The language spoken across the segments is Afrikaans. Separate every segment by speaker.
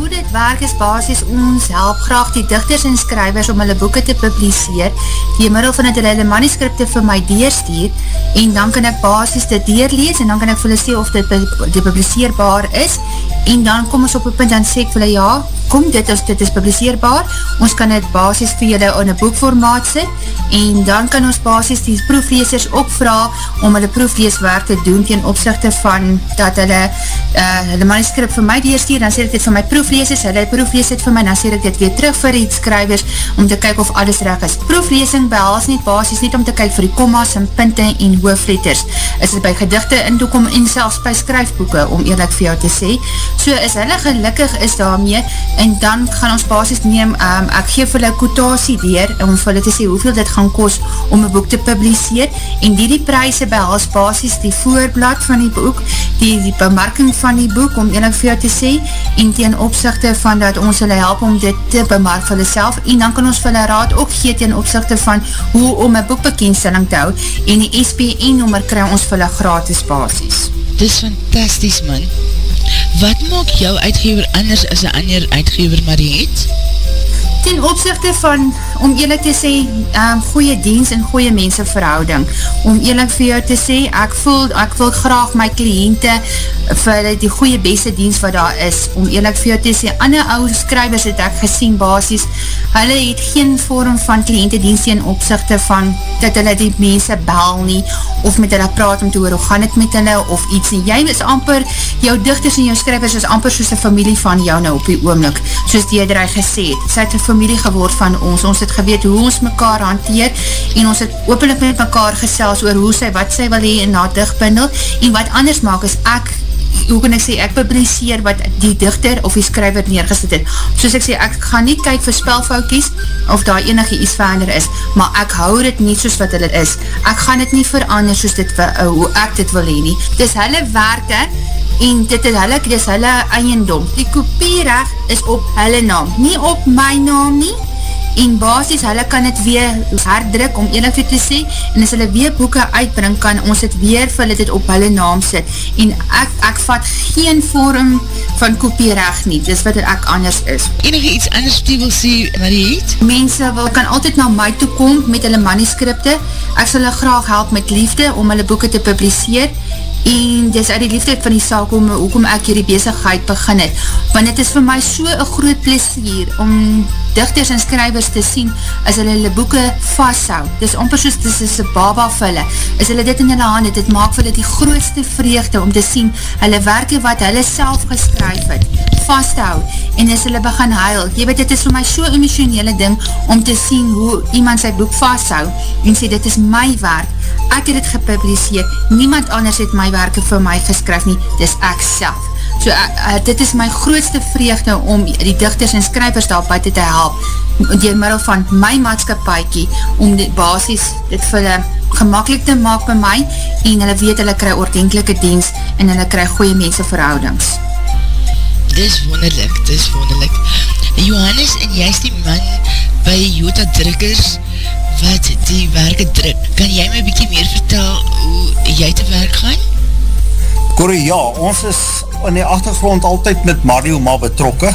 Speaker 1: hoe dit werk is basis, ons help graag die digters en skrywers om hulle boeke te publiseer, die middel van het hulle manuskripte vir my deurstuur, en dan kan ek basis dit deurlees, en dan kan ek vir hulle sê of dit publiseerbaar is, en dan kom ons op een punt, dan sê ek vir hulle, ja, kom, dit is publiseerbaar, ons kan het basis vir julle in een boekformaat sit, en dan kan ons basis die proefleesers opvra om hulle proefleeswerk te doen ten opsigte van dat hulle manuskrip vir my deurstuur, dan sê ek dit vir my proefleesers, hulle proeflees dit vir my, dan sê ek dit weer terug vir die skrywers, om te kyk of alles reg is. Proefleesing behels nie basis net om te kyk vir die kommas en punte en hoofletters, is dit by gedigte in toekom en selfs by skryfboeke, om eerlik vir jou te sê, so is hulle gelukkig is daarmee, en dan gaan ons basis neem, ek geef hulle quotasie deur, om vir hulle te sê hoeveel dit gaan kos om een boek te publiseer, en die pryse behels basis die voorblad van die boek, die bemarking van die boek, om eerlijk vir jou te sê, en ten opsigte van dat ons hulle help om dit te bemark vir hulle self, en dan kan ons vir hulle raad ook gee ten opsigte van hoe om een boekbekendstelling te hou, en die SPN-nommer kry ons vir hulle gratis basis.
Speaker 2: Dis fantasties, man. Wat maak jou uitgever anders as een ander uitgever, Mariette?
Speaker 1: Ten opsigte van, om eerlijk te sê, goeie diens en goeie mensenverhouding. Om eerlijk vir jou te sê, ek wil graag my kliënte vir die goeie beste diens wat daar is. Om eerlijk vir jou te sê, ander oude skrywers het ek gesien basis, hulle het geen vorm van kliëntedienst in opsigte van dat hulle die mense bel nie, of met hulle praat om te hoor, hoe gaan het met hulle, of iets nie. Jy is amper, jou digters en jou skrywers is amper soos een familie van jou nou op die oomlik, soos die jy gesê het. Sy het een familie geword van ons het geweet hoe ons mekaar hanteer, en ons het openlik met mekaar gesels oor hoe sy, wat sy wil hee in haar digbundel, en wat anders maak is hoe kan ek sê, ek publiseer wat die digter of die skrywer neergesit het. Soos ek sê, ek gaan nie kyk vir spelfoutjies, of daar enige iets verander is, maar ek hou dit nie soos wat hulle is. Ek gaan dit nie verander soos hoe ek dit wil hee nie. Dis hulle werke, en dit is hulle eiendom. Die kopiereg is op hulle naam, nie op my naam nie, en basis, hulle kan het weer herdruk, om eerlijk te sê, en as hulle weer boeke uitbring, kan ons het weer vir hulle dit op hulle naam sit, en ek vat geen vorm van kopiereg nie, dis wat ek anders is.
Speaker 2: Enige iets anders wat jy wil sê, Mariette?
Speaker 1: Mense kan altyd na my toe kom met hulle manuskripte, ek sal hulle graag help met liefde, om hulle boeke te publiseer, en dis uit die liefde van die saak hoekom ek hierdie bezigheid begin het, want het is vir my so een groot plesier om digters en skrywers te sien as hulle boeke vasthou, dis amper soos dis is een baba vir hulle, is hulle dit in hulle hande, dit maak vir hulle die grootste vreugde om te sien hulle werke wat hulle self geskryf het, vasthou, en as hulle begin huil, jy weet, dit is vir my so emotionele ding om te sien hoe iemand sy boek vasthou, en sê dit is my werk, ek het het gepubliseer, niemand anders het my werke vir my geskryf nie, dis ek self. So dit is my grootste vreugde om die digters en skrywers daar buiten te help, deur middel van my maatskapaikie, om die basis dit vir hulle gemakkelijk te maak by my, en hulle weet hulle kry ordentlike diens, en hulle kry goeie mensenverhoudings.
Speaker 2: Dis wonderlik. Johannes, en jy is die man by Jota Drukkers, wat die werke druk. Kan jy my bykie meer vertel hoe jy te werk gaan?
Speaker 3: Corrie, ja, ons is in die achtergrond altyd met Mario Ma betrokke,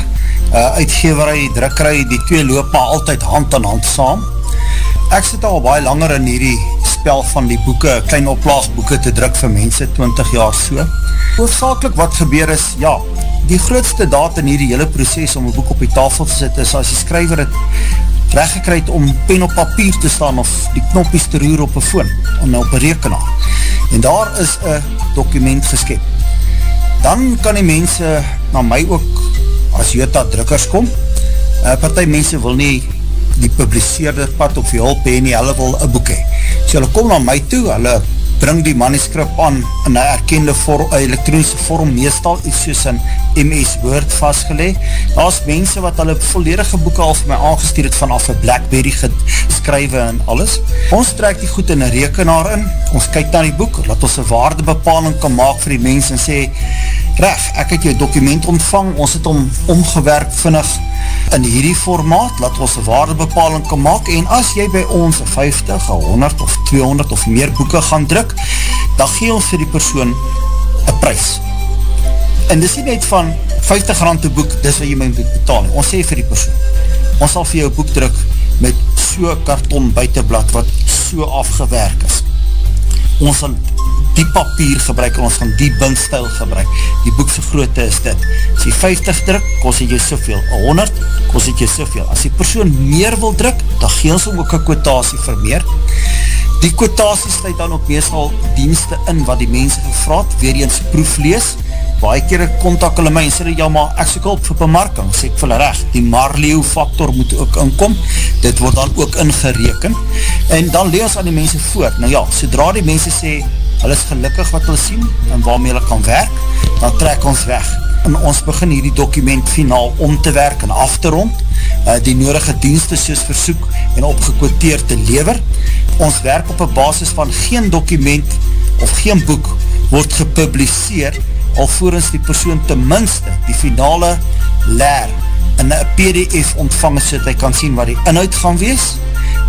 Speaker 3: uitgeverij, drukkerij, die twee loop maar altyd hand aan hand saam. Ek sit al baie langer in hierdie spel van die boeke, klein oplaasboeke te druk vir mense, 20 jaar so. Hoofdzakelijk wat gebeur is, ja, die grootste daad in hierdie hele proces om een boek op die tafel te sit is as die skrywer het rechtgekryd om pen op papier te staan of die knoppies te roer op een foon, op een rekenaar. En daar is een document geskep. Dan kan die mense na my ook as Jota Drukkers kom. Partij mense wil nie die publiseerder pad of die hulp heen nie, hulle wil een boek hee. So hulle kom na my toe, hulle bring die manuskrip aan in een erkende elektronische vorm, meestal iets soos in MS Word vastgeleg. Daar is mense wat hulle volledige boeke al vir my aangestuur het vanaf een BlackBerry geskrywe en alles. Ons trek die goed in een rekenaar in, ons kyk na die boek, laat ons een waardebepaling kan maak vir die mense en sê, reg, ek het jou dokument ontvang, ons het hom omgewerk vinnig in hierdie formaat, laat ons een waardebepaling kan maak, en as jy by ons 50, 100 of 200 of meer boeke gaan druk, dan gee ons vir die persoon een prys. En dis nie net van R50 te boek, dis wat jy my moet betaal. Ons sê vir die persoon, ons sal vir jou boek druk met so karton buitenblad wat so afgewerk is. Ons sal die papier gebruik en ons gaan die bindstyl gebruik. Die boekse grootte is dit. As jy 50 druk, kost het jy soveel. 100, kost het jy soveel. As die persoon meer wil druk, dan gee ons ook 'n kwotasie vir meer. Die kwotasie sluit dan ook meestal dienste in wat die mense gevraad, weer eens proeflees. Baie kere kontak hulle my en sê, ja maar ek soek hulp vir bemarking, sê ek vir hulle reg, die Marleo factor moet ook inkom, dit word dan ook ingereken, en dan lees ons aan die mense voor. Nou ja, sodra die mense sê, hulle is gelukkig wat hulle sien, en waarmee hulle kan werk, dan trek ons weg. En ons begin hierdie dokument finaal om te werk en af te rond, die nodige dienste soos versoek en opgekwoteer te lewer. Ons werk op 'n basis van geen dokument of geen boek word gepubliseer alvorens die persoon ten minste die finale leer in 'n PDF ontvang het, sodat hy kan sien wat die inhoud gaan wees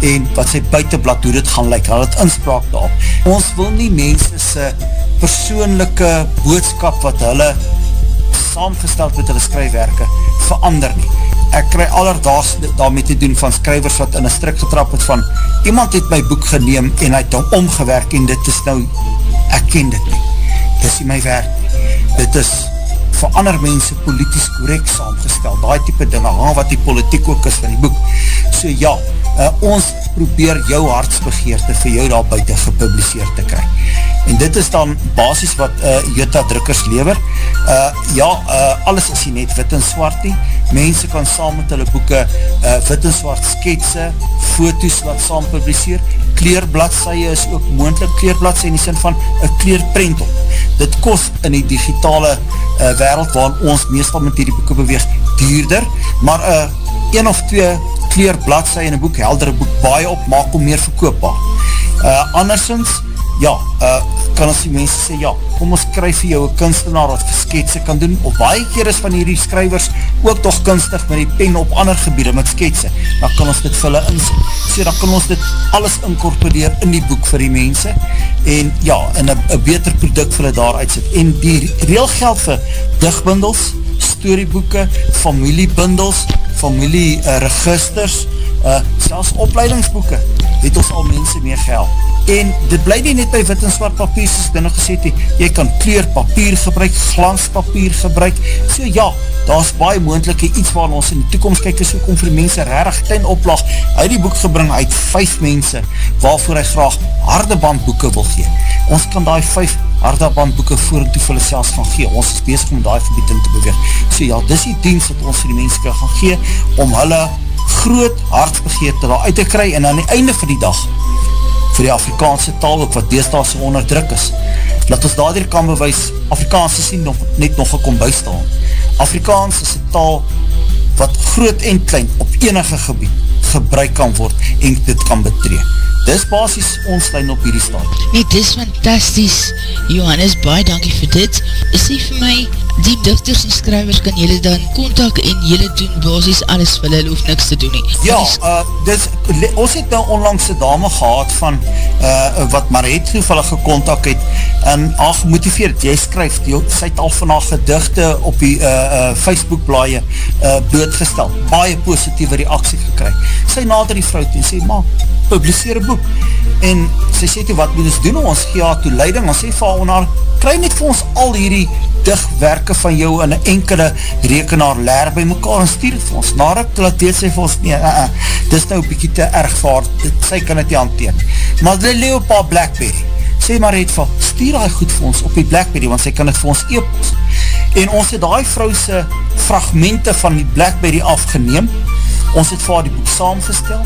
Speaker 3: en wat sy buitenblad, hoe dit gaan lyk, het inspraak daarop. Ons wil nie mense se persoonlike boodskap wat hulle saamgesteld met hulle skryfwerke verander nie. Ek kry alledaags daarmee te doen van skrywers wat in 'n strik getrap het van, iemand het my boek geneem en hy het hom omgewerk en dit is nou, ek ken dit nie. Dit is nie my werk nie. Dit is vir ander mense polities korrek saamgestel, daai type dinge, wat die politiek ook is van die boek. So ja, ons probeer jou hartsbegeerte vir jou daar buiten gepubliseer te kry. En dit is dan basis wat Jota Drukkers lewer. Alles is nie net wit en swart nie. Mense kan saam met hulle boeke wit en swart sketse, foto's wat saam publiseer. Kleurbladsye is ook moontlik, kleurbladsye in die sin van 'n kleurprent op. Dit kost in die digitale wêreld waarin ons meestal met hierdie boeke beweeg duurder, maar 1 of 2 kleurbladsye in 'n boek, heldere boek, baie op, maak hom meer verkoopbaar. Andersins, kan ons die mense sê, kom ons skryf vir jou 'n kunstenaar wat sketse kan doen, of baie keer is van hierdie skrywers ook toch kunstig met die pen op ander gebiede met sketse, dan kan ons dit vir hulle insit. So dan kan ons dit alles incorporeer in die boek vir die mense, en en 'n beter product vir hulle daar uitsit. En die reël geld vir digbundels, storieboeke, familiebundels, familieregisters, selfs opleidingsboeke, het ons al mense mee gehelp. En dit bly nie net by wit en swart papier, soos ek nou gesê het, jy kan kleurpapier gebruik, glanspapier gebruik, so daar is baie moontlike iets waar ons in die toekomst kyk, is ook om vir die mense regtig ten oplag, uit die boek gebring uit 5 mense, waarvoor hy graag hardebandboeke wil gee. Ons kan die 5 hardebandboeke vorentoe vir hulle selfs gaan gee, ons is bezig om die gebied in te beweeg. So dis die diens wat ons vir die mense kan gaan gee, om hulle groot hartsbegeerte daar uit te kry, en aan die einde van die dag, vir die Afrikaanse taal ook, wat deesdae so onderdruk is, dat ons daardeur kan bewys, Afrikaans is nie net nog gekom bystaan. Afrikaans is 'n taal wat groot en klein op enige gebied gebruik kan word en dit kan betree. Dis basis ons lyn op hierdie stad.
Speaker 2: Nee, dis fantasties, Johannes, baie dankie vir dit. Sê vir my, die digters en skrywers kan jylle dan kontak en jylle doen basis alles vir hulle, hoef niks te doen nie.
Speaker 3: Ons het nou onlangs 'n dame gehad van wat Mariet hulle gekontak het en al gemotiveerd, jy skryf, sy het al van haar gedigte op die Facebook-blaaie blootgestel, baie positieve reaksie gekry. Sy nader die vrou toe en sê, maar publiseer 'n boek, en sy sê toe, wat moet ons doen, ons gee haar toeleiding, ons sê vir haar, kry net vir ons al hierdie digwerke van jou in 'n enkele rekenaar leer by mekaar en stuur het vir ons, nadat laat weet sy vir ons, nee, dis nou 'n bietjie te erg vir haar, sy kan dit nie hanteer, maar die lê op haar Blackberry, sê maar het van, stuur hy goed vir ons op die Blackberry, want sy kan dit vir ons e-pos, en ons het die vrou se fragmente van die Blackberry afgeneem, ons het vir haar die boek saamgestel,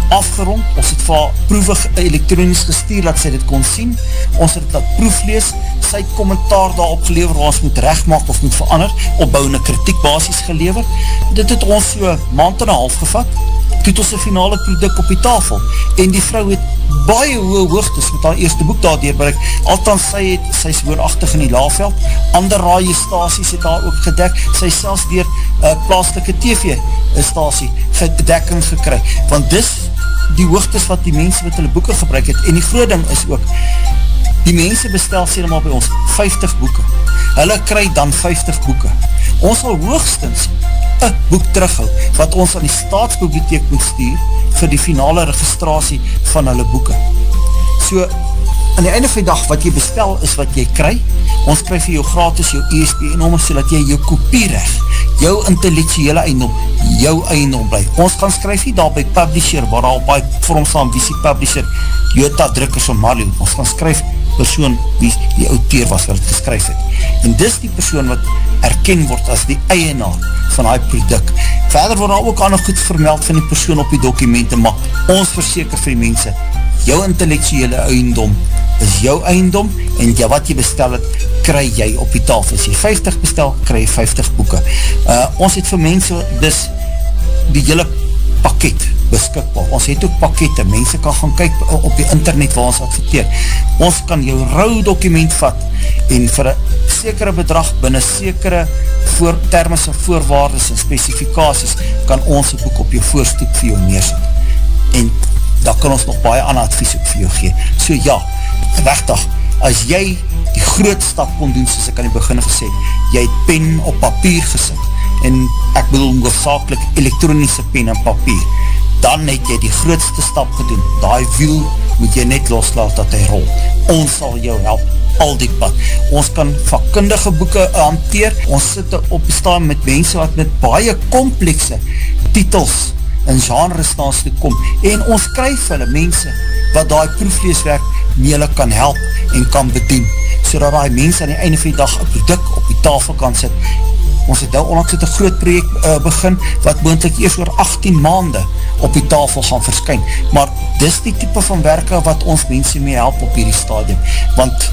Speaker 3: afgerond, ons het vir haar proevig elektronies gestuur, dat sy dit kon sien, ons het dat proeflees, sy het kommentaar daarop gelever, waar ons moet rechtmaak of moet verander, opbouwende kritiekbasis gelever, dit het ons so maand en 'n half gevat, toe het ons 'n finale product op die tafel, en die vrou het baie hoë hoogtes met haar eerste boek daardeur bereik, althans sy is woonagtig in die Laagveld, ander radiostasies het haar ook gedek, sy is selfs deur plaaslike TV-stasie gedekking gekry, want dis die hoogtes wat die mense met hulle boeke gebruik het, en die groot ding is ook, die mense bestel sê maar by ons 50 boeke, hulle kry dan 50 boeke, Ons sal hoogstens 'n boek terughou, wat ons aan die staatsbibliotheek moet stuur, vir die finale registrasie van hulle boeke. So, aan die einde van die dag, wat jy bestel is wat jy kry. Ons kry vir jou gratis jou ISBN-nommer, so dat jy jou kopiereg, jou intellektuele eiendom bly. Ons gaan skryf nie daar by publisher, waar daar op die vorm staan, wie is die publisher, Jota Drukkers of Marley. Ons gaan skryf persoon wie die auteur was wat het geskryf het. En dis die persoon wat erken word as die eienaar van die product. Verder word daar ook ander goed vermeld van die persoon op die dokumente, maar ons verseker vir die mense, jou intellektuele eiendom is jou eiendom, en wat jy bestel het, kry jy op die tafel. As jy 50 bestel, kry jy 50 boeke. Ons het vir mense dus die hele pakket beskikbaar. Ons het ook pakkette, mense kan gaan kyk op die internet waar ons adverteer. Ons kan jou rou dokument vat, en vir 'n sekere bedrag, binne sekere termes en voorwaardes en specifikasies, kan ons 'n boek op jou voorstoep vir jou neersit. En daar kan ons nog baie ander advies ook vir jou gee. So ja, regtig, as jy die groot stap kon doen, soos ek aan die begin gesê, jy het pen op papier gesit, en ek bedoel hoofsaaklik elektronische pen en papier, dan het jy die grootste stap gedoen. Daai wiel moet jy net loslaat dat hy rol. Ons sal jou help al die pad. Ons kan vakkundige boeke hanteer. Ons sit op die staan met mense wat met baie komplekse titels en genres naast toe kom, en ons skryf hulle mense wat daai proefleeswerk nie hulle kan help en kan bedien, so dat die mense aan die einde van die dag 'n produk op die tafel kan sit. Ons het nou onlangs het 'n groot projek begin, wat moontlik eers oor 18 maande op die tafel gaan verskyn, maar dis die type van werke wat ons mense mee help op hierdie stadium, want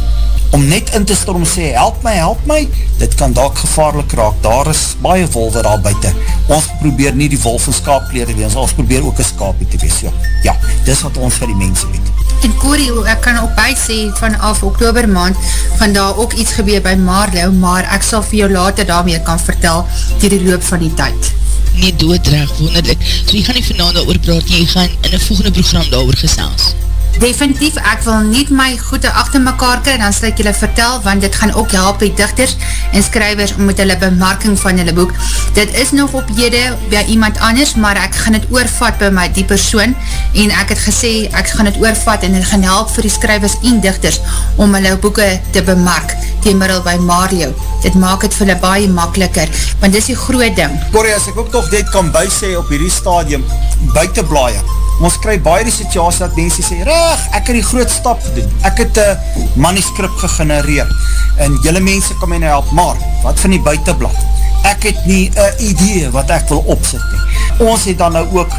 Speaker 3: om net in te storm sê, help my, dit kan dalk gevaarlik raak. Daar is baie wolwe daar buiten. Ons probeer nie die wolf en skaapklede wees, ons probeer ook 'n skaapie te wees. Ja, dis wat ons vir die mense weet.
Speaker 1: En Corrie, ek kan ook by sê, vanaf Oktober maand, gaan daar ook iets gebeur by Marlow, maar ek sal vir jou later daarmee kan vertel, deur die loop van die tyd.
Speaker 2: Nee, doodreg, wonderlik. So jy gaan nie vanavond daar oor praat nie, jy gaan in 'n volgende program daar oor gesels.
Speaker 1: Definitief, ek wil nie my goede achter mekaar kry, dan sal ek julle vertel, want dit gaan ook help die digters en skrywers met hulle bemarking van hulle boek. Dit is nog op jede by iemand anders, maar ek gaan het oorvat by die persoon, en ek het gesê, ek gaan het oorvat, en dit gaan help vir die skrywers en digters, om hulle boeke te bemark, teen middel by Mario. Dit maak het vir hulle baie makkeliker, want dit is die groot ding.
Speaker 3: Corrie, as ek ook toch dit kan bysê op hierdie stadium, buitenblaaie, ons kry baie die situasie dat mense sê, ek het die groot stap gedoen, ek het 'n manuskrip gegenereer, en julle mense kan my nou help, maar, wat van die buitenblad? Ek het nie 'n idee wat ek wil opsit nie. Ons het dan nou ook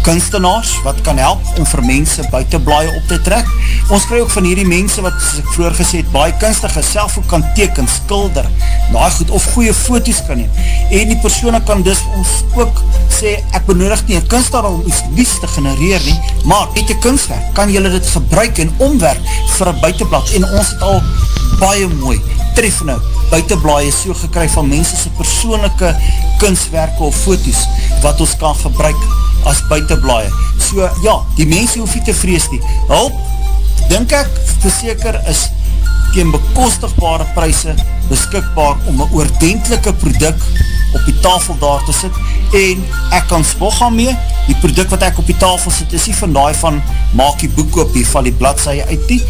Speaker 3: kunstenaars wat kan help om vir mense buitenblaaie op te trek. Ons kry ook van hierdie mense wat, soos ek vroeger gesê het, baie kunstige self ook kan teken, skilder, goed, of goeie foto's kan neem. En die persone kan dus ons ook sê, ek benodig nie 'n kunstenaar om iets liefs te genereer nie, maar met 'n kunstwerk kan julle dit gebruik en omwerk vir 'n buitenblad. En ons het al baie mooi, treffende buitenblaaie so gekry van mense se persoonlike kunstwerke of foto's wat ons kan gebruik as buitenblaaie. So ja, die mense hoef nie te vrees nie. Hulp, dink ek, verseker is teen bekostigbare pryse beskikbaar om 'n oordentlike produk op die tafel daar te sit, en ek kan spog aan mee, die produk wat ek op die tafel sit, is nie van daai van, maak die boek op, die val die bladseie uit nie,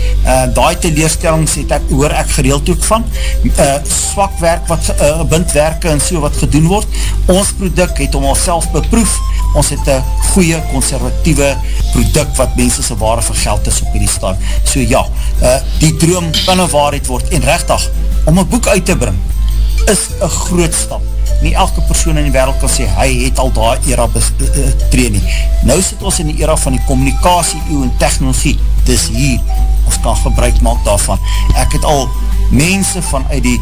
Speaker 3: daai teleurstellings hoor ek gereeld ook van, swakwerk, bindwerke en so wat gedoen word. Ons produk het hom al self beproef, ons het 'n goeie, konservatieve produk wat mense se ware vir geld is op hierdie stad. So ja, die droom kan 'n waarheid word, en regtig, om 'n boek uit te bring, is 'n groot stap. Nie elke persoon in die wêreld kan sê, hy het al daai era betree nie. Nou sit ons in die era van die kommunikasie en tegnologie, dis hier, ons kan gebruik maak daarvan. Ek het al mense vanuit die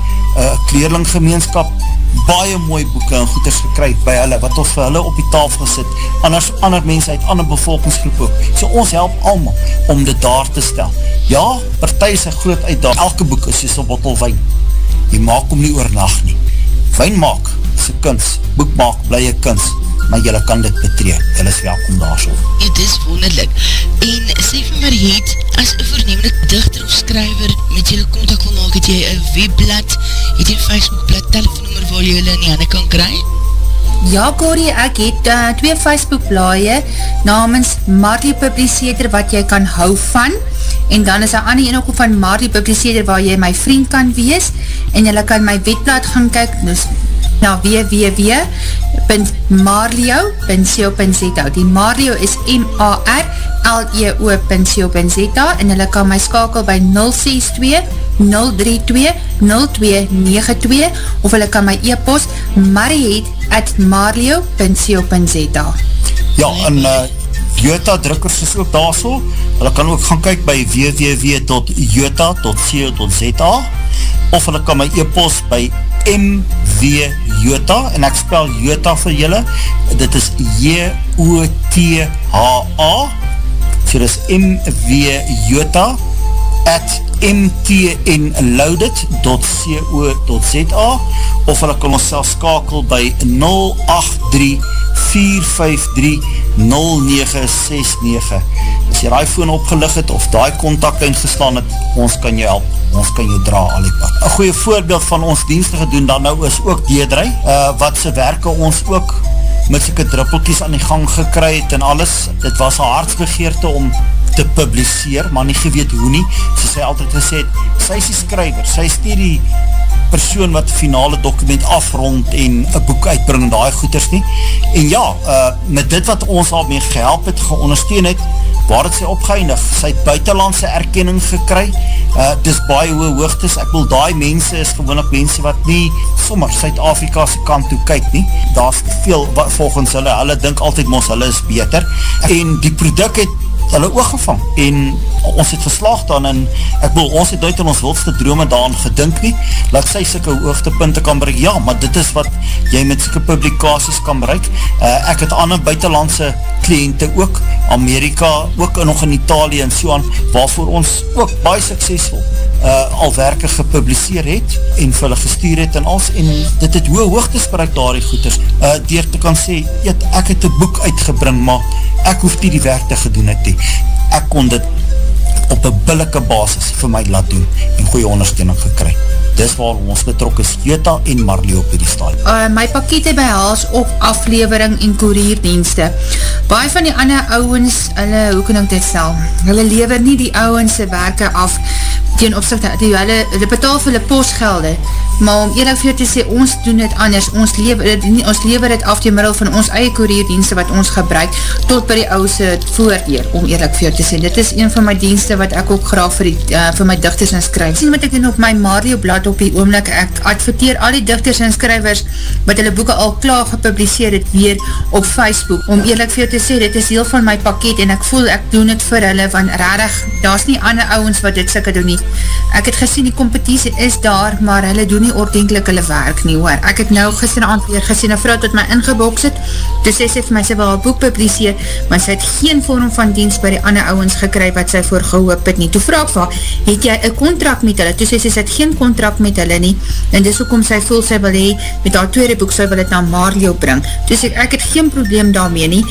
Speaker 3: kleerlinggemeenskap baie mooi boeke en goeders gekry by hulle, wat ons vir hulle op die tafel sit, ander mense uit ander bevolkingsgroep ook. So ons help almal om dit daar te stel. Ja, party is 'n groot uitdaging. Elke boek is soos 'n bottel wyn. Jy maak hom nie oornag nie. Wyn maak is 'n kuns, boek maak bly 'n kuns, maar jylle kan dit betree. Jylle is welkom daar so.
Speaker 2: Ja, dit is wonderlik. En sê vir my, het as 'n voornemende digter of skrywer met jylle kontak wil maak, het jy 'n webblad, het jy Facebookblad, telefoonnummer waar jy hulle in die hande kan kry?
Speaker 1: Ja, Corrie, ek het 2 Facebookblaaie namens Marley Publiceerder wat jy kan hou van, en dan is daar ander een ook van Marley Publiceerder waar jy my vriend kan wees, en jy kan my webblad gaan kyk, dus na www.marleo.co.za. Die Marleo is MARLEO.co.za en jy kan my skakel by 062-032-0292 of jy kan my e-post mariet@marleo.co.za.
Speaker 3: Ja, en Jota drukkers is ook daar so. Hulle kan ook gaan kyk by www.jota.co.za of hulle kan my e-post by MWJota, en ek spel Jota vir julle, dit is J-O-T-H-A, so dit is MWJota @mtnloaded.co.za of hulle kan ons self skakel by 083-453-0969. As jy die phone opgelig het of die contact ingeslaan het, ons kan jou help, ons kan jou dra al die pad. Een goeie voorbeeld van ons dienstige doen dan nou is ook Deedrey, wat sy werke ons ook met soke druppeltjies aan die gang gekry het en alles. Dit was haar hartsbegeerte om te publiseer, maar nie geweet hoe nie. So sy altyd gesê het, sy is die skrywer, sy is nie die persoon wat die finale dokument afrond en een boek uitbring en die goeders nie. En ja, met dit wat ons al mee gehelp het, geondersteun het, waar het sy opgeëindig? Sy het buitenlandse erkenning gekry, dis baie hoë hoogtes. Ek wil die mense is gewoonlik mense wat nie sommer Suid-Afrika's kant toe kyk nie. Daar is veel volgens hulle dink altyd mos hulle is beter. En die product het hulle oorgevang en ons het geslaag dan en ek wil, ons het uit in ons wildste drome daaraan gedink nie, laat sy sulke hoogtepunte kan bereik. Ja, maar dit is wat jy met sulke publikasies kan bereik. Ek het ander buitenlandse kliënte ook, Amerika, ook nog in Italië en so aan, waarvoor ons ook baie suksesvol al werke gepubliseer het en vir hulle gestuur het en als, en dit het hoë hoogtes bereik daar die goeders, deur te kan sê, ek het 'n boek uitgebring, maar ek hoef nie die werk te gedoen het nie. Ek kon dit op 'n billike basis vir my laat doen en goeie ondersteuning gekry. Dis waar ons betrok is, Jota en Marleo op die stad.
Speaker 1: My pakkete behels op aflewering en koerierdienste. Baie van die ander ouwens, hoe kan ek dit stel? Hulle lewer nie die ouwens se werke af teen opsigte, hulle betaal vir hulle posgelde, maar om eerlijk vir te sê, ons doen dit anders, ons lewer dit af die middel van ons eie koerierdienste wat ons gebruik, tot by die ouse voordeur, om eerlijk vir te sê. Dit is een van my dienste wat ek ook graag vir my digters en skryf. Sien wat ek doen op my Marleo blad op die oomlik, ek adverteer al die digters en skrywers wat hulle boeke al klaar gepubliseer het weer op Facebook, om eerlijk vir te sê, dit is deel van my pakket en ek voel ek doen dit vir hulle, want rarig, daar is nie ander ouwens wat dit sikke doen nie. Ek het gesien die competitie is daar, maar hulle doen nie ordentlik hulle werk nie, hoor. Ek het nou gisteravond weer gesien, 'n vrou tot my ingeboks het, dus sy vir my, sy wil haar boek publiseer, maar sy het geen vorm van diens by die ander ouwens gekry wat sy voor gehoop het nie. Toe vraag vir, het jy 'n kontrak met hulle? Toe sy het geen kontrak met hulle nie, en dis hoekom sy voel sy wil hê, met haar tweede boek, sy wil het na Marleo bring. Dus ek het geen probleem daarmee nie.